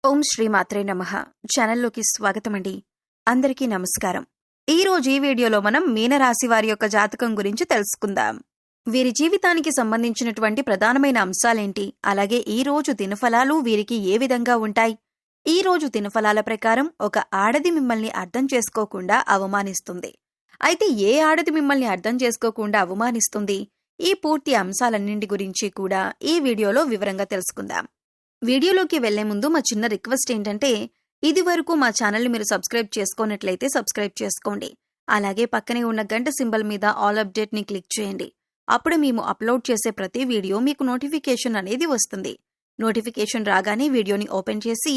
ఓం శ్రీ మాత్రే నమః. ఛానల్లోకి స్వాగతమండి. అందరికీ నమస్కారం. ఈరోజు ఈ వీడియోలో మనం మీనరాశి వారి యొక్క జాతకం గురించి తెలుసుకుందాం. వీరి జీవితానికి సంబంధించినటువంటి ప్రధానమైన అంశాలేంటి, అలాగే ఈ రోజు దినఫలాలు వీరికి ఏ విధంగా ఉంటాయి? ఈ రోజు దినఫలాల ప్రకారం ఒక ఆడది మిమ్మల్ని అర్థం చేసుకోకుండా అవమానిస్తుంది. అయితే ఏ ఆడది మిమ్మల్ని అర్థం చేసుకోకుండా అవమానిస్తుంది? ఈ పూర్తి అంశాలన్నింటి గురించి కూడా ఈ వీడియోలో వివరంగా తెలుసుకుందాం. వీడియోలోకి వెళ్లే ముందు మా చిన్న రిక్వెస్ట్ ఏంటంటే, ఇది వరకు మా ఛానల్ని మీరు సబ్స్క్రైబ్ చేసుకోనట్లయితే సబ్స్క్రైబ్ చేసుకోండి. అలాగే పక్కనే ఉన్న గంట సింబల్ మీద ఆల్ అప్డేట్ని క్లిక్ చేయండి. అప్పుడు మేము అప్లోడ్ చేసే ప్రతి వీడియో మీకు నోటిఫికేషన్ అనేది వస్తుంది. నోటిఫికేషన్ రాగానే వీడియోని ఓపెన్ చేసి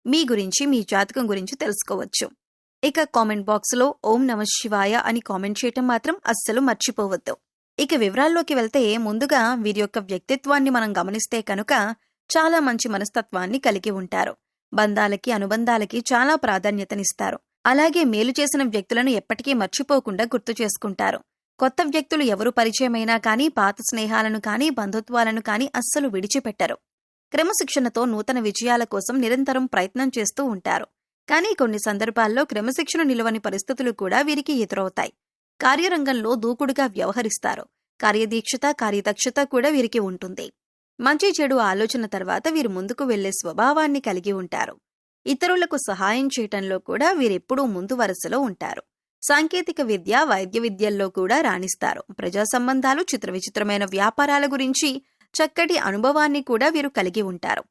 మీ గురించి, మీ జాతకం గురించి తెలుసుకోవచ్చు. ఇక కామెంట్ బాక్స్లో ఓం నమః శివాయ అని కామెంట్ చేయటం మాత్రం అస్సలు మర్చిపోవద్దు. ఇక వివరాల్లోకి వెళ్తే, ముందుగా వీరి యొక్క వ్యక్తిత్వాన్ని మనం గమనిస్తే కనుక చాలా మంచి మనస్తత్వాన్ని కలిగి ఉంటారు. బంధాలకి, అనుబంధాలకి చాలా ప్రాధాన్యతనిస్తారు. అలాగే మేలు చేసిన వ్యక్తులను ఎప్పటికీ మర్చిపోకుండా గుర్తు చేసుకుంటారు. కొత్త వ్యక్తులు ఎవరు పరిచయమైనా కానీ, పాత స్నేహాలను కానీ, బంధుత్వాలను కానీ అస్సలు విడిచిపెట్టరు. క్రమశిక్షణతో నూతన విజయాల కోసం నిరంతరం ప్రయత్నం చేస్తూ ఉంటారు. కానీ కొన్ని సందర్భాల్లో క్రమశిక్షణ నిలవని పరిస్థితులు కూడా వీరికి ఎదురవుతాయి. కార్యరంగంలో దూకుడుగా వ్యవహరిస్తారు. కార్యదీక్షత, కార్యదక్షత కూడా వీరికి ఉంటుంది. మంచి చెడు ఆలోచన తర్వాత వీరు ముందుకు వెళ్లే స్వభావాన్ని కలిగి ఉంటారు. ఇతరులకు సహాయం చేయటంలో కూడా వీరెప్పుడూ ముందు వరుసలో ఉంటారు. సాంకేతిక విద్య, వైద్య విద్యల్లో కూడా రాణిస్తారు. ప్రజా సంబంధాలు, చిత్రవిచిత్రమైన వ్యాపారాల గురించి చక్కటి అనుభవాన్ని కూడా వీరు కలిగి ఉంటారు.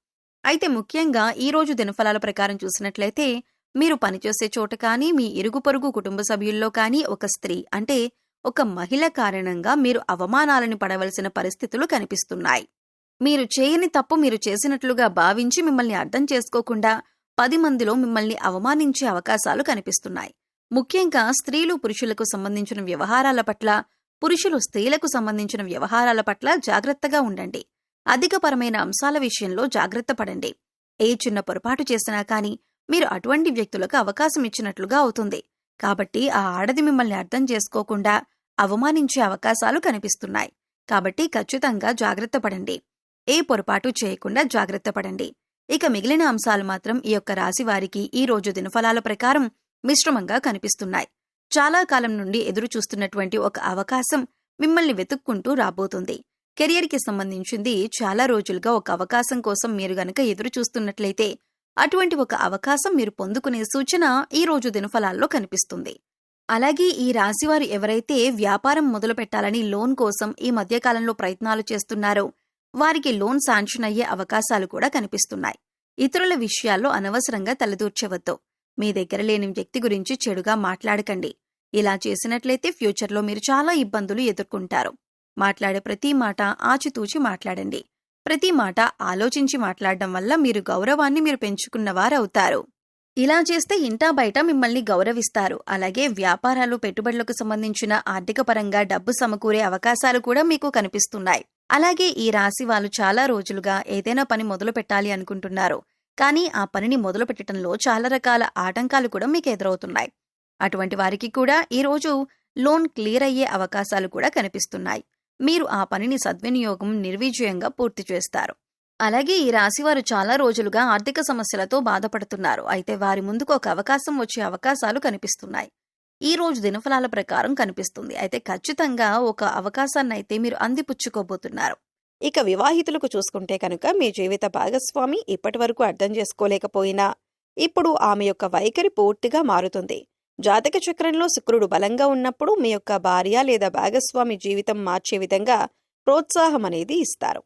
అయితే ముఖ్యంగా ఈ రోజు దినఫలాల ప్రకారం చూసినట్లయితే, మీరు పనిచేసే చోట కానీ, మీ ఇరుగు పొరుగు కుటుంబ సభ్యుల్లో కానీ ఒక స్త్రీ అంటే ఒక మహిళ కారణంగా మీరు అవమానాలను పడవలసిన పరిస్థితులు కనిపిస్తున్నాయి. మీరు చేయని తప్పు మీరు చేసినట్లుగా భావించి మిమ్మల్ని అర్థం చేసుకోకుండా 10 మందిలో మిమ్మల్ని అవమానించే అవకాశాలు కనిపిస్తున్నాయి. ముఖ్యంగా స్త్రీలు పురుషులకు సంబంధించిన వ్యవహారాల పట్ల, పురుషులు స్త్రీలకు సంబంధించిన వ్యవహారాల పట్ల జాగ్రత్తగా ఉండండి. అధికపరమైన అంశాల విషయంలో జాగ్రత్త పడండి. ఏ చిన్న పొరపాటు చేసినా కానీ మీరు అటువంటి వ్యక్తులకు అవకాశం ఇచ్చినట్లుగా అవుతుంది. కాబట్టి ఆ ఆడది మిమ్మల్ని అర్థం చేసుకోకుండా అవమానించే అవకాశాలు కనిపిస్తున్నాయి. కాబట్టి ఖచ్చితంగా జాగ్రత్త పడండి. ఏ పొరపాటు చేయకుండా జాగ్రత్త పడండి. ఇక మిగిలిన అంశాలు మాత్రం ఈ యొక్క రాశి వారికి ఈ రోజు దినఫలాల ప్రకారం మిశ్రమంగా కనిపిస్తున్నాయి. చాలా కాలం నుండి ఎదురు చూస్తున్నటువంటి ఒక అవకాశం మిమ్మల్ని వెతుక్కుంటూ రాబోతుంది. కెరియర్కి సంబంధించింది చాలా రోజులుగా ఒక అవకాశం కోసం మీరు గనక ఎదురు చూస్తున్నట్లయితే అటువంటి ఒక అవకాశం మీరు పొందుకునే సూచన ఈ రోజు దినఫలాల్లో కనిపిస్తుంది. అలాగే ఈ రాశివారు ఎవరైతే వ్యాపారం మొదలు పెట్టాలని లోన్ కోసం ఈ మధ్యకాలంలో ప్రయత్నాలు చేస్తున్నారో వారికి లోన్ శాంక్షన్ అయ్యే అవకాశాలు కూడా కనిపిస్తున్నాయి. ఇతరుల విషయాల్లో అనవసరంగా తలదూర్చవద్దు. మీ దగ్గర లేని వ్యక్తి గురించి చెడుగా మాట్లాడకండి. ఇలా చేసినట్లయితే ఫ్యూచర్లో మీరు చాలా ఇబ్బందులు ఎదుర్కొంటారు. మాట్లాడే ప్రతి మాట ఆచితూచి మాట్లాడండి. ప్రతి మాట ఆలోచించి మాట్లాడడం వల్ల మీరు గౌరవాన్ని మీరు పెంచుకున్నవారవుతారు. ఇలా చేస్తే ఇంటా బయట మిమ్మల్ని గౌరవిస్తారు. అలాగే వ్యాపారాలు, పెట్టుబడులకు సంబంధించిన ఆర్థిక పరంగా డబ్బు సమకూరే అవకాశాలు కూడా మీకు కనిపిస్తున్నాయి. అలాగే ఈ రాశి వాళ్ళు చాలా రోజులుగా ఏదైనా పని మొదలు పెట్టాలి అనుకుంటున్నారు. కానీ ఆ పనిని మొదలు పెట్టడంలో చాలా రకాల ఆటంకాలు కూడా మీకు ఎదురవుతున్నాయి. అటువంటి వారికి కూడా ఈ రోజు లోన్ క్లియర్ అయ్యే అవకాశాలు కూడా కనిపిస్తున్నాయి. మీరు ఆ పనిని సద్వినియోగం, నిర్విజయంగా పూర్తి చేస్తారు. అలాగే ఈ రాశివారు చాలా రోజులుగా ఆర్థిక సమస్యలతో బాధపడుతున్నారు. అయితే వారి ముందుకు ఒక అవకాశం వచ్చే అవకాశాలు కనిపిస్తున్నాయి. ఈ రోజు దినఫలాల ప్రకారం కనిపిస్తుంది. అయితే ఖచ్చితంగా ఒక అవకాశాన్నైతే మీరు అందిపుచ్చుకోబోతున్నారు. ఇక వివాహితులకు చూసుకుంటే కనుక మీ జీవిత భాగస్వామి ఇప్పటి వరకు అర్థం చేసుకోలేకపోయినా ఇప్పుడు ఆమె యొక్క వైఖరి పూర్తిగా మారుతుంది. జాతక చక్రంలో శుక్రుడు బలంగా ఉన్నప్పుడు మీ యొక్క భార్య లేదా భాగస్వామి జీవితం మార్చే విధంగా ప్రోత్సాహం అనేది ఇస్తారు.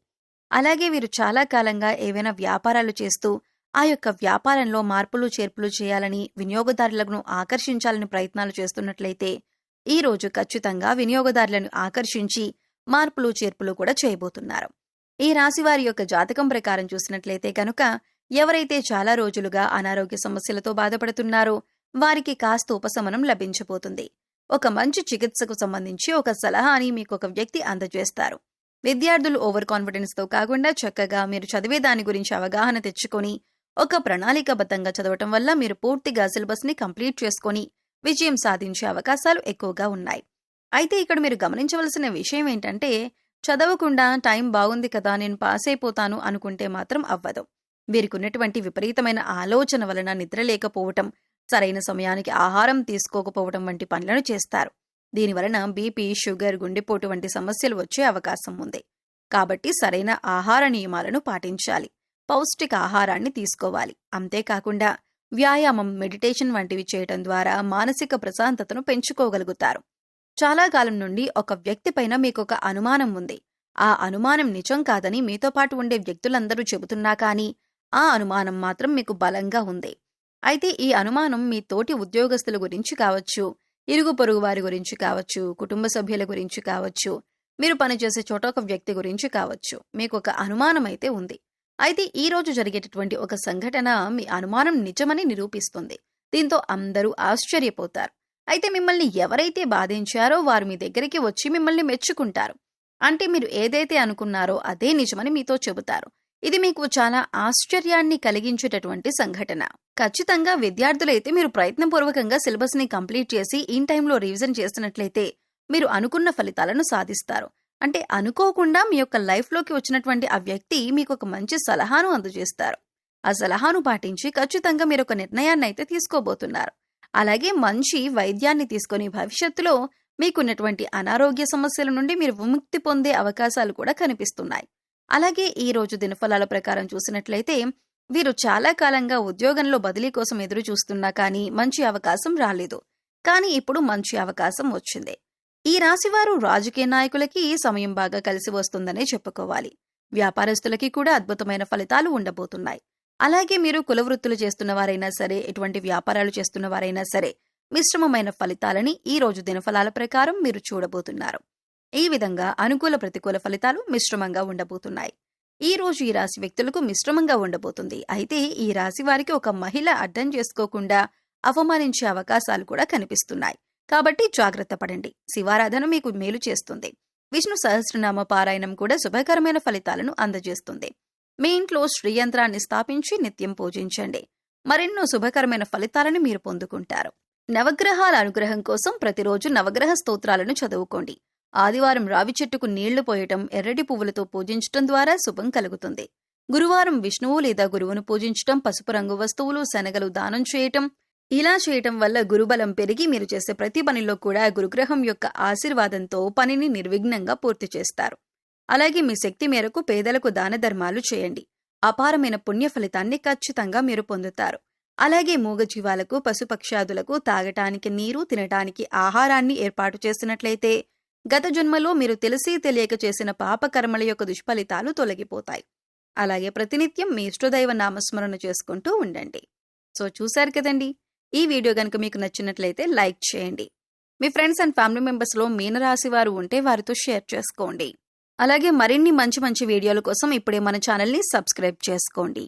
అలాగే వీరు చాలా కాలంగా ఏవైనా వ్యాపారాలు చేస్తూ ఆ యొక్క వ్యాపారంలో మార్పులు చేర్పులు చేయాలని, వినియోగదారులను ఆకర్షించాలని ప్రయత్నాలు చేస్తున్నట్లయితే ఈ రోజు ఖచ్చితంగా వినియోగదారులను ఆకర్షించి మార్పులు చేర్పులు కూడా చేయబోతున్నారు. ఈ రాశివారి యొక్క జాతకం ప్రకారం చూసినట్లయితే కనుక ఎవరైతే చాలా రోజులుగా అనారోగ్య సమస్యలతో బాధపడుతున్నారో వారికి కాస్త ఉపశమనం లభించబోతుంది. ఒక మంచి చికిత్సకు సంబంధించి ఒక సలహాని మీకు ఒక వ్యక్తి అందజేస్తారు. విద్యార్థులు ఓవర్ కాన్ఫిడెన్స్తో కాకుండా చక్కగా మీరు చదివే దాని గురించి అవగాహన తెచ్చుకొని ఒక ప్రణాళికాబద్ధంగా చదవటం వల్ల మీరు పూర్తిగా సిలబస్ని కంప్లీట్ చేసుకొని విజయం సాధించే అవకాశాలు ఎక్కువగా ఉన్నాయి. అయితే ఇక్కడ మీరు గమనించవలసిన విషయం ఏంటంటే, చదవకుండా టైం బాగుంది కదా నేను పాస్ అయిపోతాను అనుకుంటే మాత్రం అవ్వదు. వీరికున్నటువంటి విపరీతమైన ఆలోచన వలన నిద్ర లేకపోవటం, సరైన సమయానికి ఆహారం తీసుకోకపోవటం వంటి పనులను చేస్తారు. దీనివలన బీపీ, షుగర్, గుండెపోటు వంటి సమస్యలు వచ్చే అవకాశం ఉంది. కాబట్టి సరైన ఆహార నియమాలను పాటించాలి. పౌష్టిక ఆహారాన్ని తీసుకోవాలి. అంతేకాకుండా వ్యాయామం, మెడిటేషన్ వంటివి చేయటం ద్వారా మానసిక ప్రశాంతతను పెంచుకోగలుగుతారు. చాలా కాలం నుండి ఒక వ్యక్తిపైన మీకొక అనుమానం ఉంది. ఆ అనుమానం నిజం కాదని మీతో పాటు ఉండే వ్యక్తులందరూ చెబుతున్నా కానీ ఆ అనుమానం మాత్రం మీకు బలంగా ఉంది. అయితే ఈ అనుమానం మీ తోటి ఉద్యోగస్తుల గురించి కావచ్చు, ఇరుగు పొరుగు వారి గురించి కావచ్చు, కుటుంబ సభ్యుల గురించి కావచ్చు, మీరు పనిచేసే చోట ఒక వ్యక్తి గురించి కావచ్చు. మీకు ఒక అనుమానం అయితే ఉంది. అయితే ఈ రోజు జరిగేటటువంటి ఒక సంఘటన మీ అనుమానం నిజమని నిరూపిస్తుంది. దీంతో అందరూ ఆశ్చర్యపోతారు. అయితే మిమ్మల్ని ఎవరైతే బాధించారో వారు మీ దగ్గరికి వచ్చి మిమ్మల్ని మెచ్చుకుంటారు. అంటే మీరు ఏదైతే అనుకున్నారో అదే నిజమని మీతో చెబుతారు. ఇది మీకు చాలా ఆశ్చర్యాన్ని కలిగించేటటువంటి సంఘటన. ఖచ్చితంగా విద్యార్థులైతే మీరు ప్రయత్నపూర్వకంగా సిలబస్ ని కంప్లీట్ చేసి ఇన్ టైంలో రివిజన్ చేసినట్లయితే మీరు అనుకున్న ఫలితాలను సాధిస్తారు. అంటే అనుకోకుండా మీ యొక్క లైఫ్లోకి వచ్చినటువంటి ఆ వ్యక్తి మీకు ఒక మంచి సలహాను అందజేస్తారు. ఆ సలహాను పాటించి ఖచ్చితంగా మీరు ఒక నిర్ణయాన్ని అయితే తీసుకోబోతున్నారు. అలాగే మంచి వైద్యాన్ని తీసుకొని భవిష్యత్తులో మీకున్నటువంటి అనారోగ్య సమస్యల నుండి మీరు విముక్తి పొందే అవకాశాలు కూడా కనిపిస్తున్నాయి. అలాగే ఈ రోజు దినఫలాల ప్రకారం చూసినట్లయితే వీరు చాలా కాలంగా ఉద్యోగంలో బదిలీ కోసం ఎదురు చూస్తున్నా కానీ మంచి అవకాశం రాలేదు. కానీ ఇప్పుడు మంచి అవకాశం వచ్చింది. ఈ రాశివారు రాజకీయ నాయకులకి సమయం బాగా కలిసి వస్తుందనే చెప్పుకోవాలి. వ్యాపారస్తులకి కూడా అద్భుతమైన ఫలితాలు ఉండబోతున్నాయి. అలాగే మీరు కులవృత్తులు చేస్తున్న వారైనా సరే, ఎటువంటి వ్యాపారాలు చేస్తున్న వారైనా సరే, మిశ్రమమైన ఫలితాలని ఈ రోజు దినఫలాల ప్రకారం మీరు చూడబోతున్నారు. ఈ విధంగా అనుకూల ప్రతికూల ఫలితాలు మిశ్రమంగా ఉండబోతున్నాయి. ఈ రోజు ఈ రాశి వ్యక్తులకు మిశ్రమంగా ఉండబోతుంది. అయితే ఈ రాశి వారికి ఒక మహిళ అడ్డం చేసుకోకుండా అవమానించే అవకాశాలు కూడా కనిపిస్తున్నాయి. కాబట్టి జాగ్రత్త పడండి. శివారాధన మీకు మేలు చేస్తుంది. విష్ణు సహస్రనామ పారాయణం కూడా శుభకరమైన ఫలితాలను అందజేస్తుంది. మీ ఇంట్లో శ్రీయంత్రాన్ని స్థాపించి నిత్యం పూజించండి. మరెన్నో శుభకరమైన ఫలితాలను మీరు పొందుకుంటారు. నవగ్రహాల అనుగ్రహం కోసం ప్రతిరోజు నవగ్రహ స్తోత్రాలను చదువుకోండి. ఆదివారం రావి చెట్టుకు నీళ్లు పోయటం, ఎర్రటి పువ్వులతో పూజించటం ద్వారా శుభం కలుగుతుంది. గురువారం విష్ణువు లేదా గురువును పూజించటం, పసుపు రంగు వస్తువులు, శనగలు దానం చేయటం, ఇలా చేయటం వల్ల గురుబలం పెరిగి మీరు చేసే ప్రతి పనిలో కూడా గురుగ్రహం యొక్క ఆశీర్వాదంతో పనిని నిర్విఘ్నంగా పూర్తి చేస్తారు. అలాగే మీ శక్తి మేరకు పేదలకు దాన ధర్మాలు చేయండి. అపారమైన పుణ్య ఫలితాన్ని ఖచ్చితంగా మీరు పొందుతారు. అలాగే మూగజీవాలకు, పశుపక్షాదులకు తాగటానికి నీరు, తినటానికి ఆహారాన్ని ఏర్పాటు చేసినట్లయితే గత జన్మలో మీరు తెలిసి తెలియక చేసిన పాపకర్మల యొక్క దుష్ఫలితాలు తొలగిపోతాయి. అలాగే ప్రతినిత్యం మీ ఇష్టదైవ నామస్మరణ చేసుకుంటూ ఉండండి. సో చూశారు కదండి, ఈ వీడియో గనుక మీకు నచ్చినట్లయితే లైక్ చేయండి. మీ ఫ్రెండ్స్ అండ్ ఫ్యామిలీ మెంబర్స్లో మీనరాశి వారు ఉంటే వారితో షేర్ చేసుకోండి. అలాగే మరిన్ని మంచి మంచి వీడియోల కోసం ఇప్పుడే మన ఛానల్ని సబ్స్క్రైబ్ చేసుకోండి.